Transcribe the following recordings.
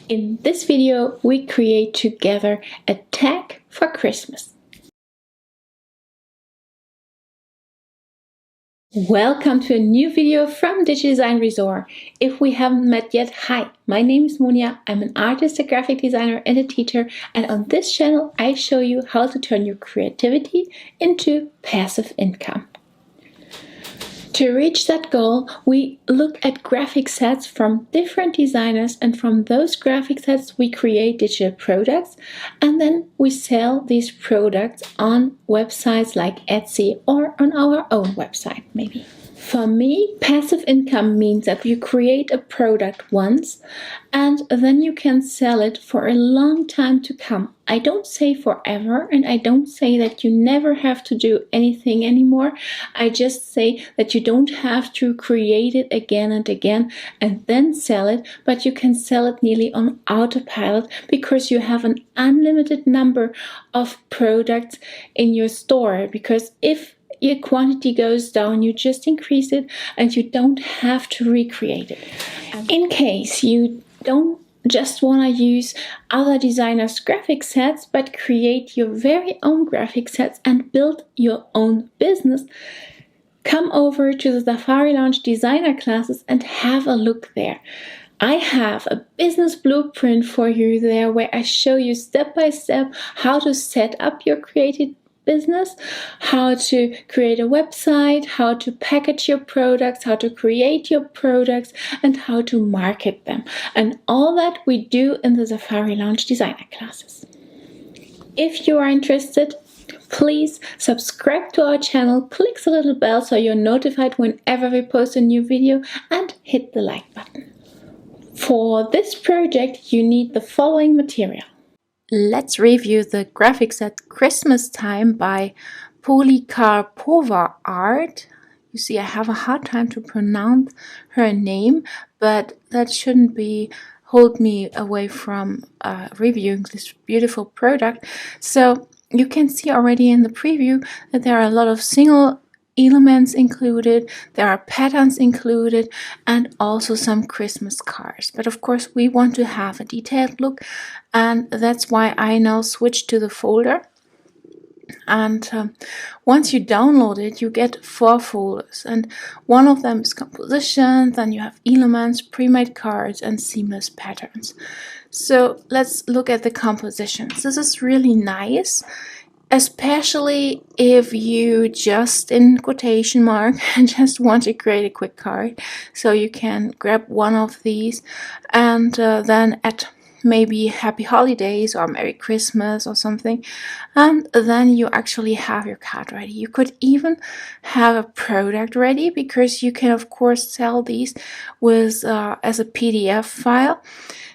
In this video, we create together a tag for Christmas. Welcome to a new video from Digital Design Resort. If we haven't met yet, hi, my name is Monia. I'm an artist, a graphic designer and a teacher, and on this channel I show you how to turn your creativity into passive income. To reach that goal, we look at graphic sets from different designers, and from those graphic sets we create digital products, and then we sell these products on websites like Etsy or on our own website maybe. For me, passive income means that you create a product once and then you can sell it for a long time to come. I don't say forever, and I don't say that you never have to do anything anymore. I just say that you don't have to create it again and again and then sell it, but you can sell it nearly on autopilot because you have an unlimited number of products in your store. Because if your quantity goes down, you just increase it and you don't have to recreate it. In case you don't just want to use other designers' graphic sets, but create your very own graphic sets and build your own business, come over to the Safari Lounge designer classes and have a look there. I have a business blueprint for you there where I show you step by step how to set up your creative business, how to create a website, how to package your products, how to create your products, and how to market them. And all that we do in the Safari Lounge designer classes. If you are interested, please subscribe to our channel, click the little bell so you're notified whenever we post a new video, and hit the like button. For this project, you need the following material. Let's review the graphic set Christmas Time by Polikarpovaart. You see, I have a hard time to pronounce her name, but that shouldn't hold me away from reviewing this beautiful product. So you can see already in the preview that there are a lot of single elements included, there are patterns included, and also some Christmas cards. But of course we want to have a detailed look, and that's why I now switch to the folder. And once you download it, you get 4 folders, and one of them is composition, then you have elements, pre-made cards, and seamless patterns. So let's look at the compositions. This is really nice, especially if you just, in quotation mark, just want to create a quick card. So you can grab one of these and then add maybe Happy Holidays or Merry Christmas or something, and then you actually have your card ready. You could even have a product ready, because you can of course sell these with as a PDF file.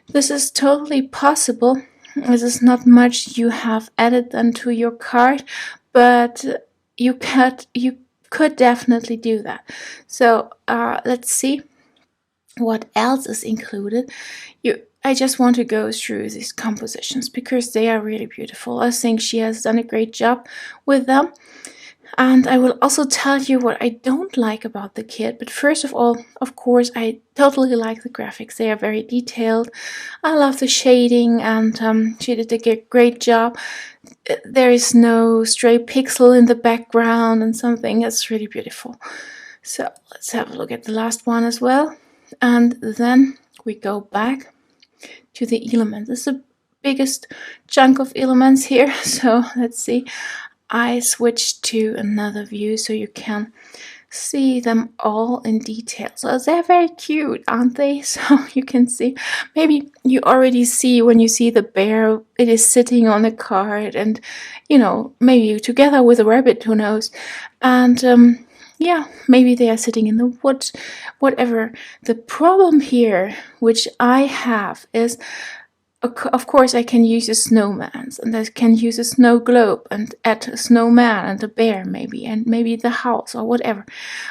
This is totally possible. This is not much you have added then to your card, but you could definitely do that. So let's see what else is included. I just want to go through these compositions because they are really beautiful. I think she has done a great job with them. And I will also tell you what I don't like about the kit. But first of all, of course, I totally like the graphics. They are very detailed. I love the shading, and she did a great job. There is no stray pixel in the background and something. That's really beautiful. So let's have a look at the last one as well. And then we go back to the elements. This is the biggest chunk of elements here. So let's see. I switched to another view so you can see them all in detail. So they're very cute, aren't they? So you can see, maybe you already see when you see the bear, it is sitting on the card, and you know, maybe together with a rabbit, who knows. And yeah, maybe they are sitting in the woods, whatever. The problem here, which I have, is of course I can use a snowman, and I can use a snow globe and add a snowman and a bear maybe, and maybe the house or whatever.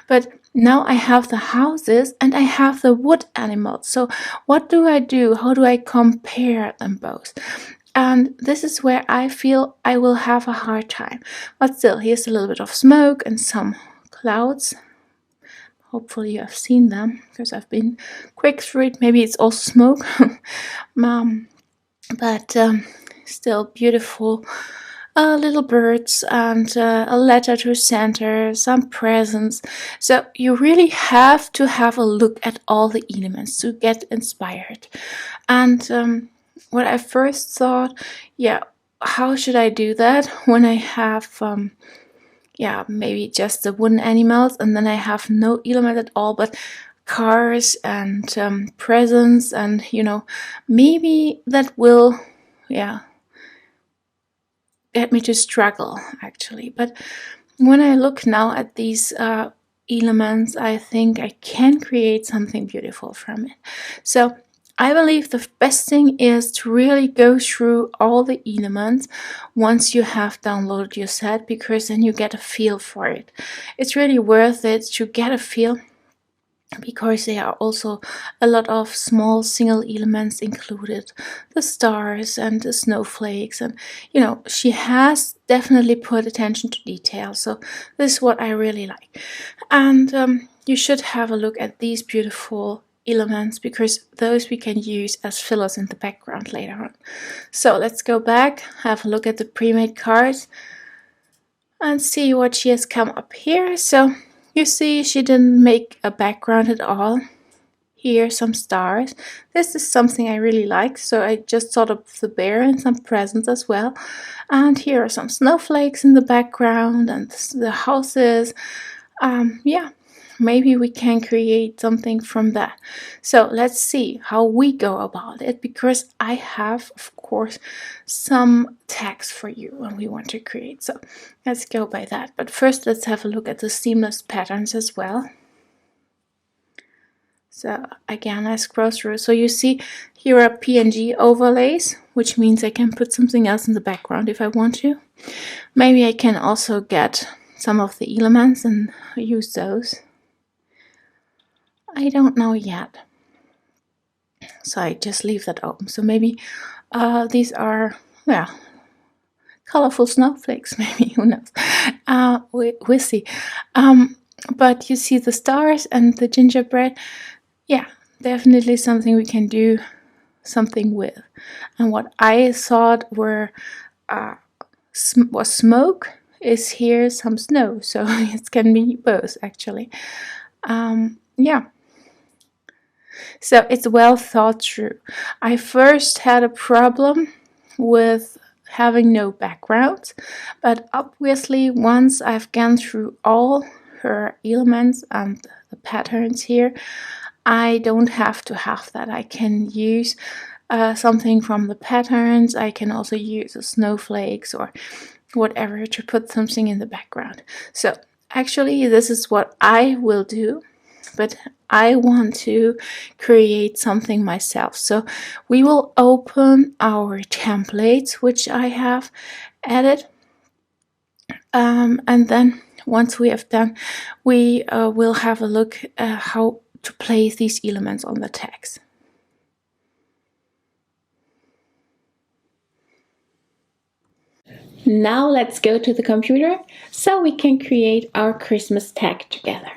But now I have the houses and I have the wood animals. So what do I do? How do I compare them both? And this is where I feel I will have a hard time. But still, here's a little bit of smoke and some clouds. Hopefully you have seen them, because I've been quick through it. Maybe it's also smoke. But still beautiful. Little birds and a letter to Santa, some presents. So you really have to have a look at all the elements to get inspired. And what I first thought, how should I do that when I have maybe just the wooden animals, and then I have no element at all but cars and presents, and maybe that will get me to struggle actually. But when I look now at these elements, I think I can create something beautiful from it. So I believe the best thing is to really go through all the elements once you have downloaded your set, because then you get a feel for it. It's really worth it to get a feel, because there are also a lot of small single elements included, the stars and the snowflakes, and she has definitely put attention to detail. So this is what I really like. And you should have a look at these beautiful elements, because those we can use as fillers in the background later on. So let's go back, have a look at the pre-made cards and see what she has come up here. So you see, she didn't make a background at all. Here, some stars. This is something I really like, so I just thought of the bear and some presents as well. And here are some snowflakes in the background and the houses. Maybe we can create something from that. So let's see how we go about it, because I have, of course, some tags for you when we want to create. So let's go by that. But first, let's have a look at the seamless patterns as well. So again, I scroll through. So you see here are PNG overlays, which means I can put something else in the background if I want to. Maybe I can also get some of the elements and use those. I don't know yet. So I just leave that open. So maybe these are, colorful snowflakes, maybe, who knows. We'll see. But you see the stars and the gingerbread. Yeah, definitely something we can do something with. And what I thought was smoke is here some snow. So it can be both, actually. So it's well thought through. I first had a problem with having no background, but obviously once I've gone through all her elements and the patterns here, I don't have to have that. I can use something from the patterns. I can also use the snowflakes or whatever to put something in the background. So actually this is what I will do, but I want to create something myself. So we will open our templates, which I have added. And then once we have done, we will have a look at how to place these elements on the tags. Now let's go to the computer so we can create our Christmas tag together.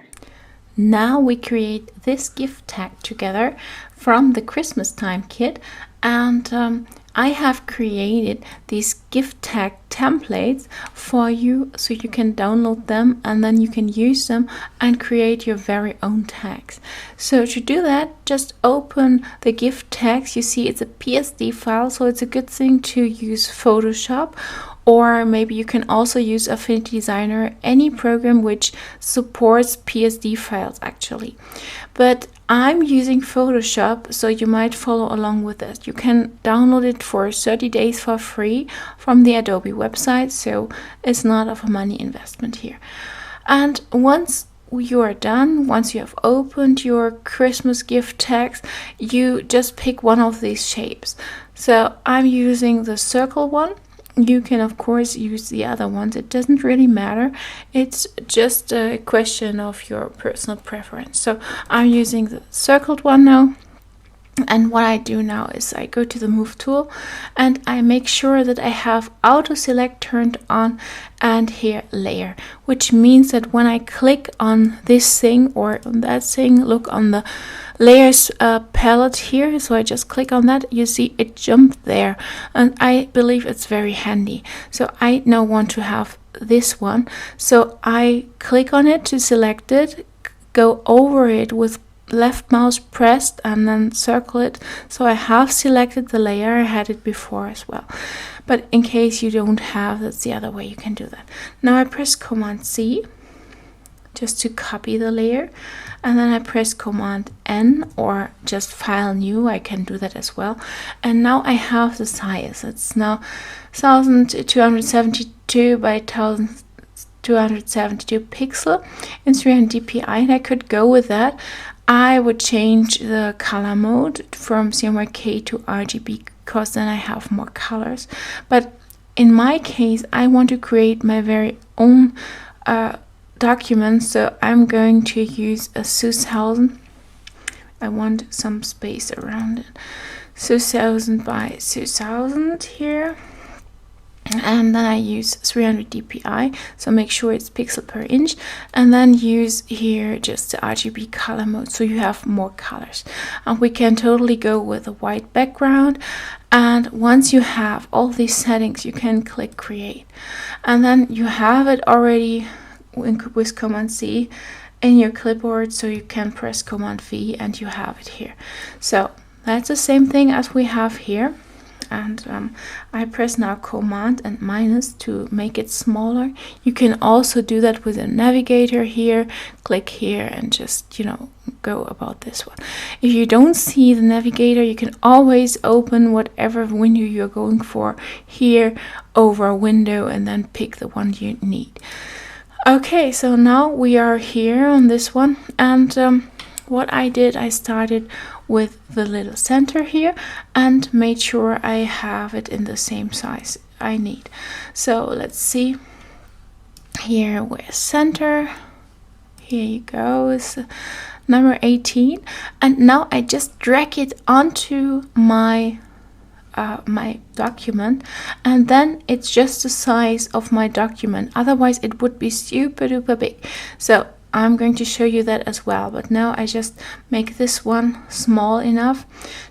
Now we create this gift tag together from the Christmas time kit, and I have created these gift tag templates for you so you can download them and then you can use them and create your very own tags. So to do that, just open the gift tags. You see it's a PSD file, so it's a good thing to use Photoshop, or maybe you can also use Affinity Designer, any program which supports PSD files actually. But I'm using Photoshop, so you might follow along with it. You can download it for 30 days for free from the Adobe website, so it's not of a money investment here. And once you are done, once you have opened your Christmas gift tags, you just pick one of these shapes. So I'm using the circle one. You can of course use the other ones, it doesn't really matter, it's just a question of your personal preference. So I'm using the circled one now, and what I do now is I go to the move tool and I make sure that I have auto select turned on and here layer, which means that when I click on this thing or on that thing, look on the layers palette here, so I just click on that. You see it jumped there, and I believe it's very handy. So I now want to have this one, so I click on it to select it, go over it with left mouse pressed and then circle it. So I have selected the layer. I had it before as well, but in case you don't have, that's the other way you can do that. Now I press Command C just to copy the layer, and then I press Command N or just File New. I can do that as well. And now I have the size. It's now 1272 by 1272 pixel in 300 dpi, and I could go with that. I would change the color mode from CMYK to RGB because then I have more colors. But in my case, I want to create my very own document, so I'm going to use a 2000. I want some space around it. 2000 by 2000 here. And then I use 300 dpi, so make sure it's pixel per inch, and then use here just the RGB color mode, so you have more colors. And we can totally go with a white background, and once you have all these settings, you can click create, and then you have it already with Command C in your clipboard, so you can press Command V and you have it here. So that's the same thing as we have here. And I press now Command and minus to make it smaller. You can also do that with a navigator here. Click here and just, go about this one. If you don't see the navigator, you can always open whatever window you're going for here over a window and then pick the one you need. Okay, so now we are here on this one, and what I did, I started with the little center here and made sure I have it in the same size I need. So let's see, here where's center, here you go, is number 18, and now I just drag it onto my document, and then it's just the size of my document. Otherwise it would be super duper big. So I'm going to show you that as well, but now I just make this one small enough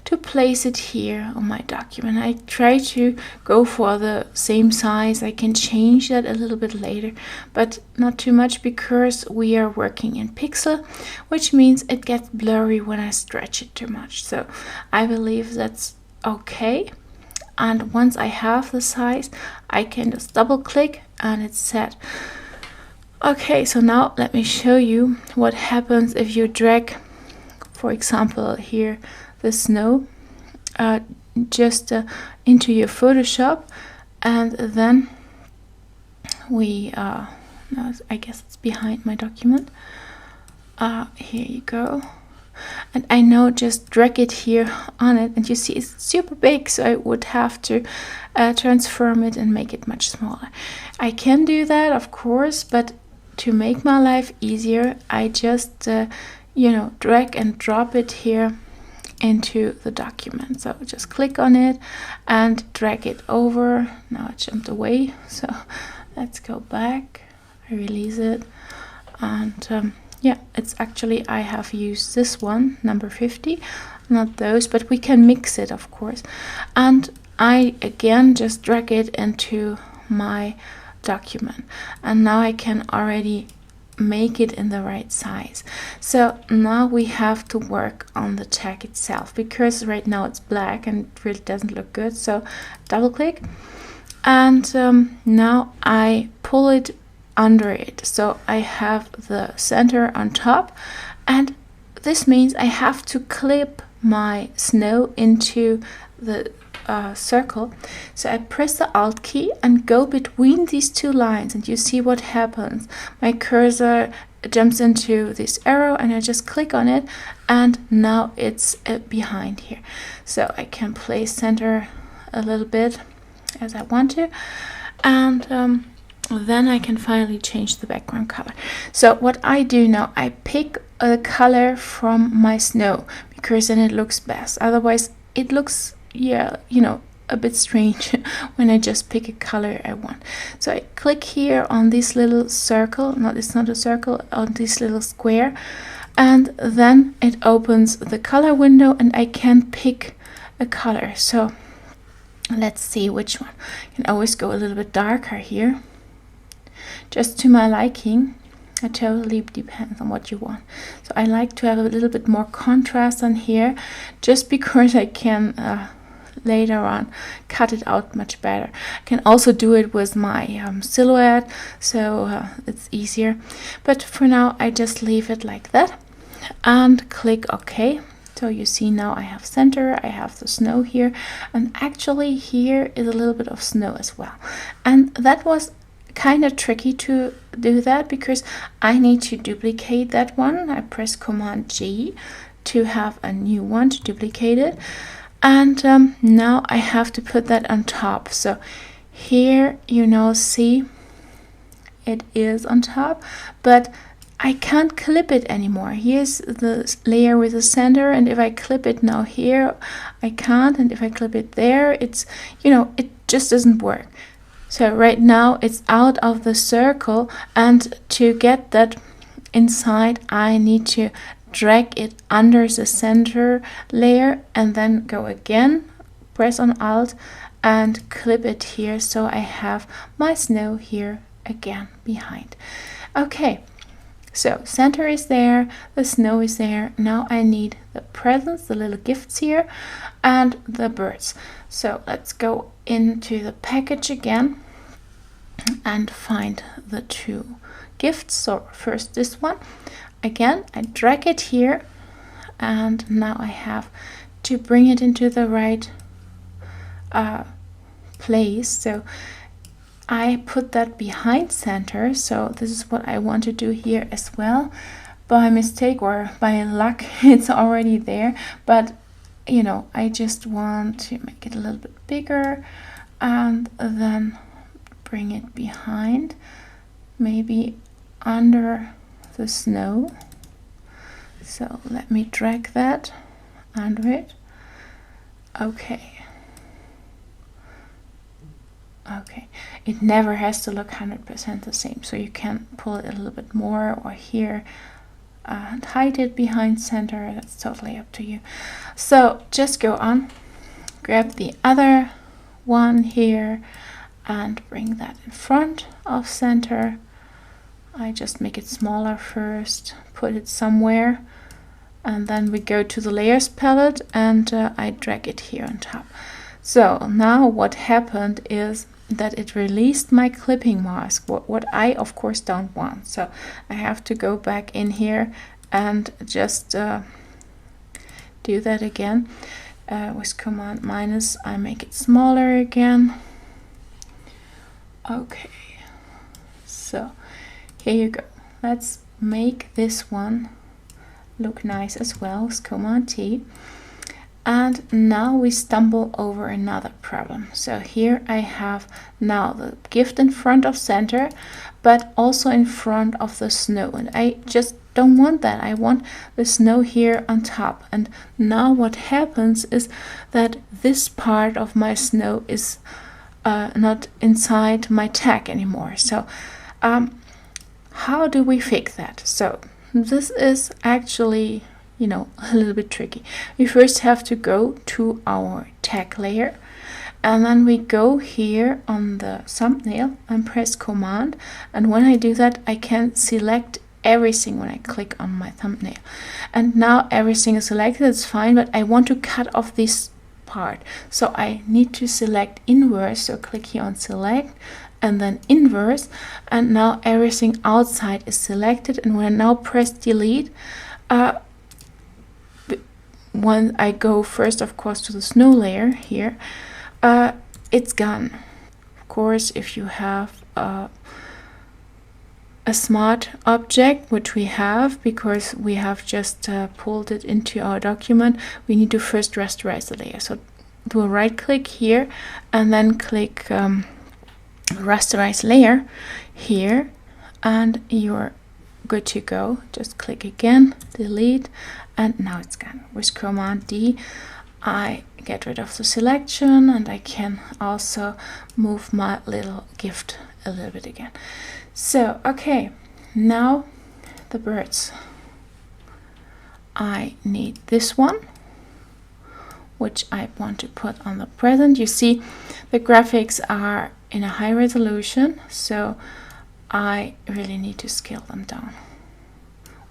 to place it here on my document. I try to go for the same size. I can change that a little bit later, but not too much because we are working in pixel, which means it gets blurry when I stretch it too much. So I believe that's okay. And once I have the size, I can just double click and it's set. Okay, so now let me show you what happens if you drag, for example, here the snow just into your Photoshop, and then we no, I guess it's behind my document. Here you go. And I now just drag it here on it, and you see it's super big, so I would have to transform it and make it much smaller. I can do that, of course, but to make my life easier, I just drag and drop it here into the document. So just click on it and drag it over. Now it jumped away, so let's go back. I release it, and yeah, it's actually, I have used this one, number 50, not those, but we can mix it, of course. And I again just drag it into my document, and now I can already make it in the right size. So now we have to work on the tag itself, because right now it's black and it really doesn't look good. So double click, and now I pull it under it, so I have the center on top, and this means I have to clip my snow into the circle. So I press the Alt key and go between these two lines, and you see what happens. My cursor jumps into this arrow, and I just click on it, and now it's behind here. So I can place center a little bit as I want to, and then I can finally change the background color. So what I do now, I pick a color from my snow, because then it looks best. Otherwise it looks, a bit strange when I just pick a color I want. So I click here on this little circle, no, it's not a circle, on this little square, and then it opens the color window and I can pick a color. So let's see which one. I can always go a little bit darker here, just to my liking. It totally depends on what you want. So I like to have a little bit more contrast on here, just because I can later on cut it out much better. I can also do it with my silhouette, so it's easier. But for now I just leave it like that and click OK. So you see now I have center, I have the snow here, and actually here is a little bit of snow as well. And that was kind of tricky to do that because I need to duplicate that one. I press Command G to have a new one to duplicate it, and now I have to put that on top. So here you now see it is on top, but I can't clip it anymore. Here's the layer with the center, and if I clip it now here I can't, and if I clip it there, it's, you know, it just doesn't work. So right now it's out of the circle, and to get that inside I need to drag it under the center layer and then go again, press on Alt and clip it here, so I have my snow here again behind. Okay, so center is there, the snow is there. Now I need the presents, the little gifts here, and the birds. So let's go into the package again and find the two gifts. So first this one. Again, I drag it here, and now I have to bring it into the right place. So I put that behind center. So this is what I want to do here as well. By mistake or by luck, it's already there, but you know, I just want to make it a little bit bigger and then bring it behind, maybe under the snow. So let me drag that under it. Okay, it never has to look 100% the same, so you can pull it a little bit more, or here and hide it behind center. That's totally up to you. So just go on, grab the other one here and bring that in front of center. I just make it smaller first, put it somewhere, and then we go to the layers palette and I drag it here on top. So now what happened is that it released my clipping mask, what I of course don't want. So I have to go back in here and just do that again with Command minus. I make it smaller again. Okay, so here you go. Let's make this one look nice as well with Command T. And now we stumble over another problem. So here I have now the gift in front of center, but also in front of the snow. And I just don't want that. I want the snow here on top. And now what happens is that this part of my snow is not inside my tag anymore. So how do we fix that? So this is actually, you know, a little bit tricky. We first have to go to our tag layer, and then we go here on the thumbnail and press Command, and when I do that I can select everything when I click on my thumbnail. And now everything is selected, it's fine, but I want to cut off this part. So I need to select inverse, so click here on select and then inverse, and now everything outside is selected. And when I now press delete, when I go first of course to the snow layer here, it's gone. Of course, if you have a smart object, which we have because we have just pulled it into our document, we need to first rasterize the layer. So do a right click here and then click rasterize layer here, and you're good to go. Just click again, delete, and now it's gone. With Command D I get rid of the selection, and I can also move my little gift a little bit again. So okay, now the birds. I need this one, which I want to put on the present. You see, the graphics are in a high resolution, so I really need to scale them down,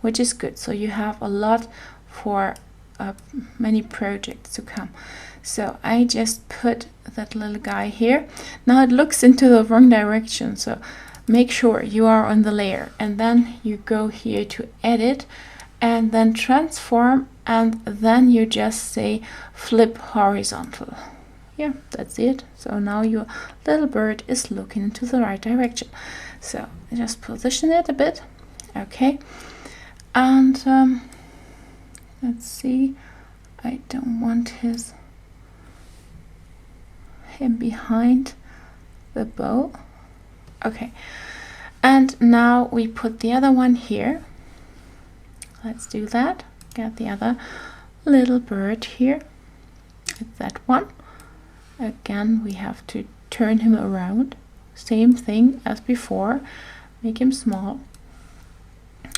which is good. So you have a lot for many projects to come. So I just put that little guy here. Now it looks into the wrong direction, so make sure you are on the layer, and then you go here to edit and then transform, and then you just say flip horizontal. Yeah, that's it. So now your little bird is looking into the right direction. So just position it a bit. Okay, and let's see, I don't want him behind the bow. Okay, and now we put the other one here. Let's do that. Get the other little bird here. It's that one. Again, we have to turn him around. Same thing as before. Make him small.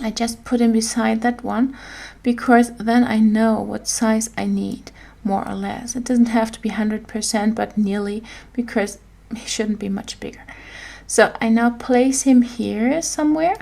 I just put him beside that one because then I know what size I need, more or less. It doesn't have to be 100%, but nearly, because he shouldn't be much bigger. So I now place him here somewhere.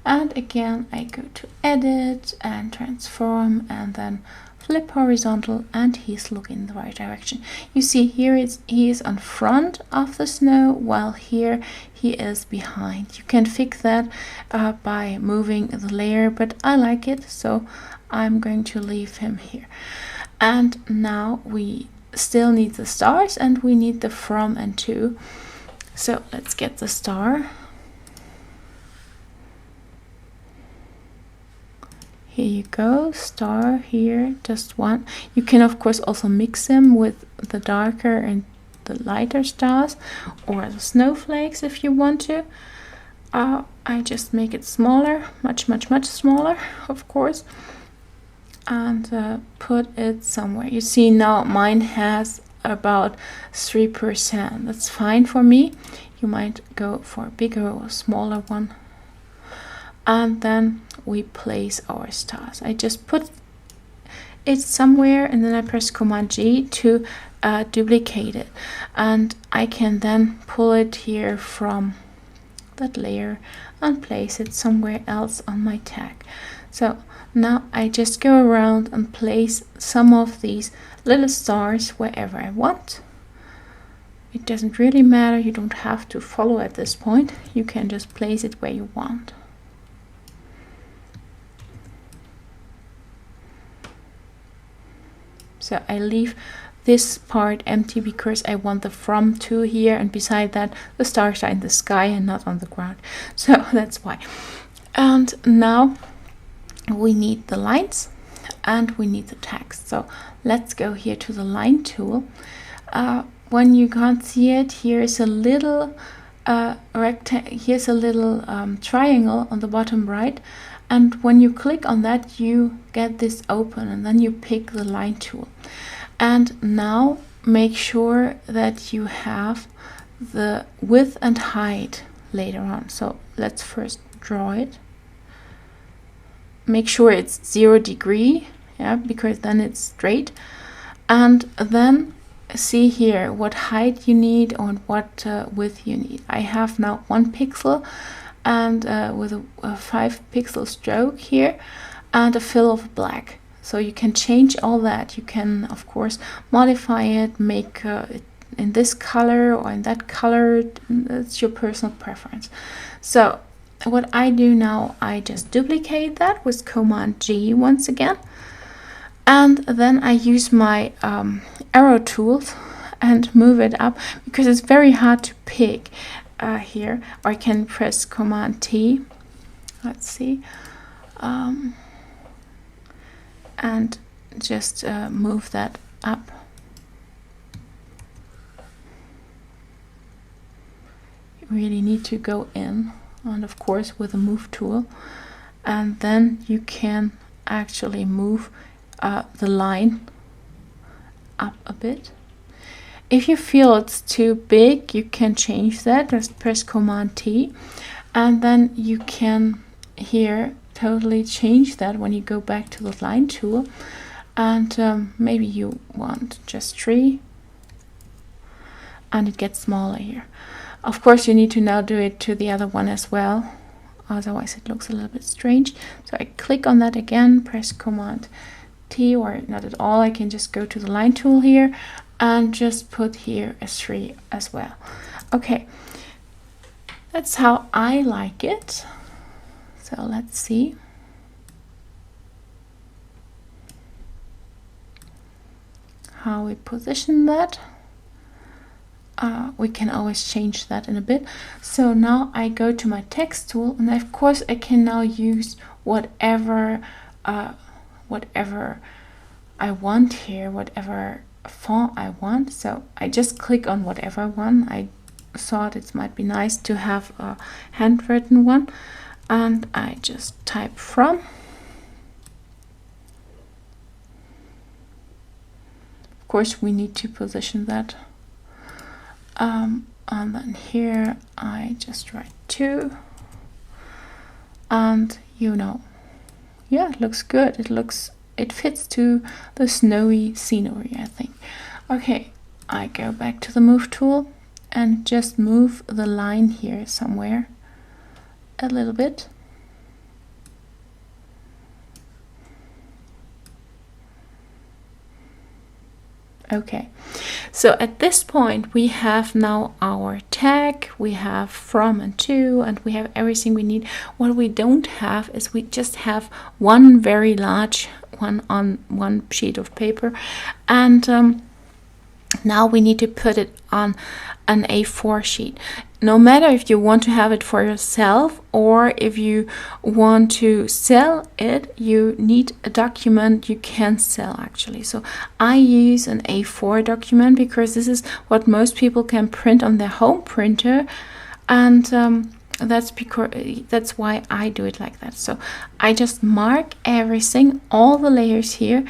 And again, I go to edit and transform and then flip horizontal, and he's looking in the right direction. You see here he is on front of the snow, while here he is behind. You can fix that by moving the layer, but I like it, so I'm going to leave him here. And now we still need the stars, and we need the from and to. So let's get the star. Here you go, star here, just one. You can of course also mix them with the darker and the lighter stars, or the snowflakes if you want to. I just make it smaller, much smaller, of course, and put it somewhere. You see now mine has about 3%. That's fine for me. You might go for a bigger or smaller one. And then we place our stars. I just put it somewhere, and then I press Command G to duplicate it, and I can then pull it here from that layer and place it somewhere else on my tag. So now I just go around and place some of these little stars wherever I want. It doesn't really matter, you don't have to follow at this point, you can just place it where you want. So I leave this part empty because I want the from to here, and beside that the stars are in the sky and not on the ground. So that's why. And now we need the lines and we need the text. So let's go here to the line tool. When you can't see it, here is a little here's a little triangle on the bottom right. And when you click on that, you get this open, and then you pick the line tool. And now make sure that you have the width and height later on. So let's first draw it. Make sure it's 0 degree, yeah, because then it's straight. And then see here what height you need or what width you need. I have now 1 pixel. And with a 5 pixel stroke here and a fill of black. So you can change all that. You can of course modify it, make it in this color or in that color. It's your personal preference. So what I do now, I just duplicate that with Command G once again, and then I use my arrow tools and move it up, because it's very hard to pick. Here, or I can press Command T. Let's see, and just move that up. You really need to go in, and of course with the move tool, and then you can actually move the line up a bit. If you feel it's too big, you can change that. Just press Command T, and then you can here totally change that when you go back to the line tool. And maybe you want just 3, and it gets smaller here. Of course, you need to now do it to the other one as well, otherwise it looks a little bit strange. So I click on that again, press Command T, or not at all, I can just go to the line tool here and just put here a 3 as well. Okay, that's how I like it. So let's see. How we position that. We can always change that in a bit. So now I go to my text tool, and of course I can now use whatever I want here, whatever font I want. So I just click on whatever one. I thought it might be nice to have a handwritten one, and I just type from. Of course, we need to position that. And then here I just write 2, and yeah, it looks good. It fits to the snowy scenery, I think. Okay, I go back to the move tool and just move the line here somewhere a little bit. Okay, so at this point we have now our tag, we have from and to, and we have everything we need. What we don't have is we just have one very large one on one sheet of paper, and now we need to put it on an A4 sheet. No matter if you want to have it for yourself or if you want to sell it, you need a document you can sell actually. So I use an A4 document because this is what most people can print on their home printer, and that's why I do it like that. So I just mark everything, all the layers here,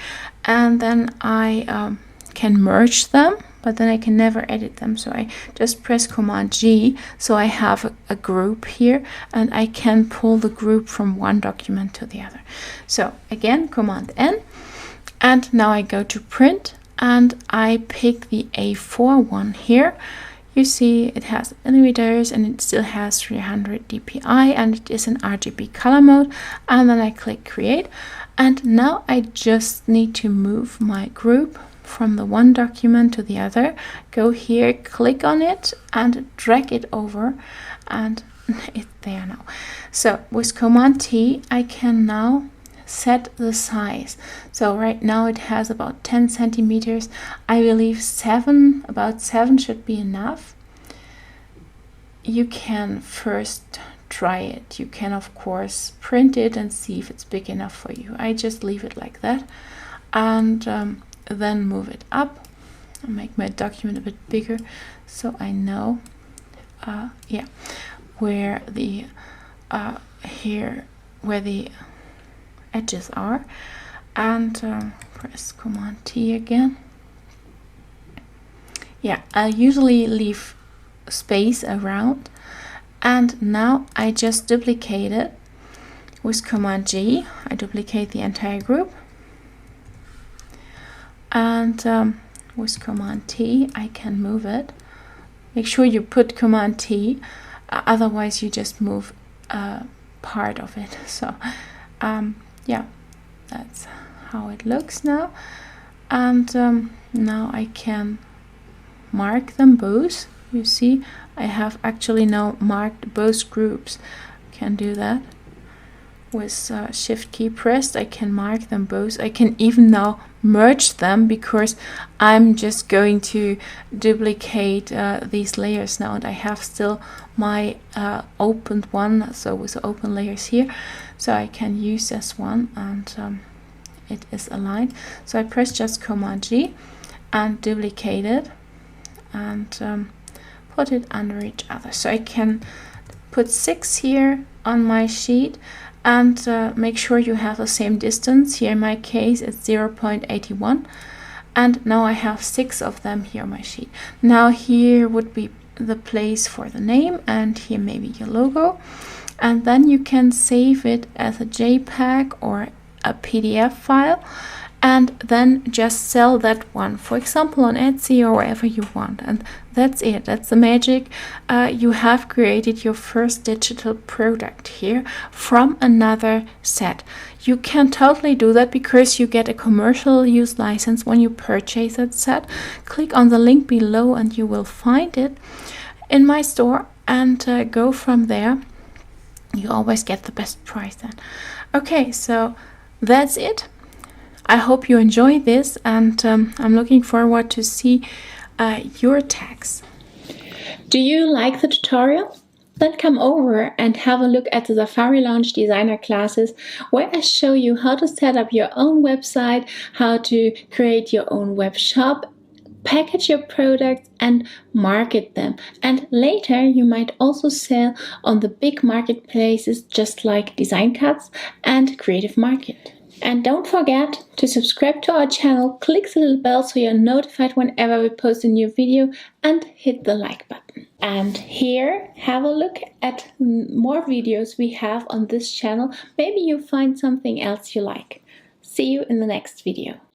and then I can merge them, but then I can never edit them. So I just press Command G, so I have a group here, and I can pull the group from one document to the other. So again, Command N, and now I go to print, and I pick the A4 one here. You see it has millimeters, and it still has 300 dpi, and it is in RGB color mode. And then I click create, and now I just need to move my group from the one document to the other. Go here, click on it, and drag it over, and it's there now. So with Command T, I can now set the size. So right now it has about 10 centimeters. I believe about 7 should be enough. You can first try it. You can of course print it and see if it's big enough for you. I just leave it like that, and then move it up and make my document a bit bigger, so I know where the edges are, and press Command T again. Yeah, I usually leave space around, and now I just duplicate it with Command G. I duplicate the entire group, and with Command T I can move it. Make sure you put Command T, otherwise you just move part of it. So yeah, that's how it looks now, and now I can mark them both. You see I have actually now marked both groups. Can do that with shift key pressed. I can mark them both. I can even now merge them, because I'm just going to duplicate these layers now, and I have still my opened one, so with the open layers here, so I can use this one, and it is aligned. So I press just Command G and duplicate it, and put it under each other. So I can put 6 here on my sheet, and make sure you have the same distance. Here in my case it's 0.81, and now I have 6 of them here on my sheet. Now here would be the place for the name, and here maybe your logo, and then you can save it as a JPEG or a PDF file, and then just sell that one, for example on Etsy or wherever you want. And that's it. That's the magic. You have created your first digital product here from another set. You can totally do that because you get a commercial use license when you purchase that set. Click on the link below and you will find it in my store, and go from there. You always get the best price then. Okay, so that's it. I hope you enjoy this, and I'm looking forward to see your tags. Do you like the tutorial? Then come over and have a look at the Safari Launch Designer classes, where I show you how to set up your own website, how to create your own web shop, package your products and market them. And later you might also sell on the big marketplaces just like Design Cuts and Creative Market. And don't forget to subscribe to our channel, click the little bell so you're notified whenever we post a new video, and hit the like button. And here, have a look at more videos we have on this channel. Maybe you find something else you like. See you in the next video.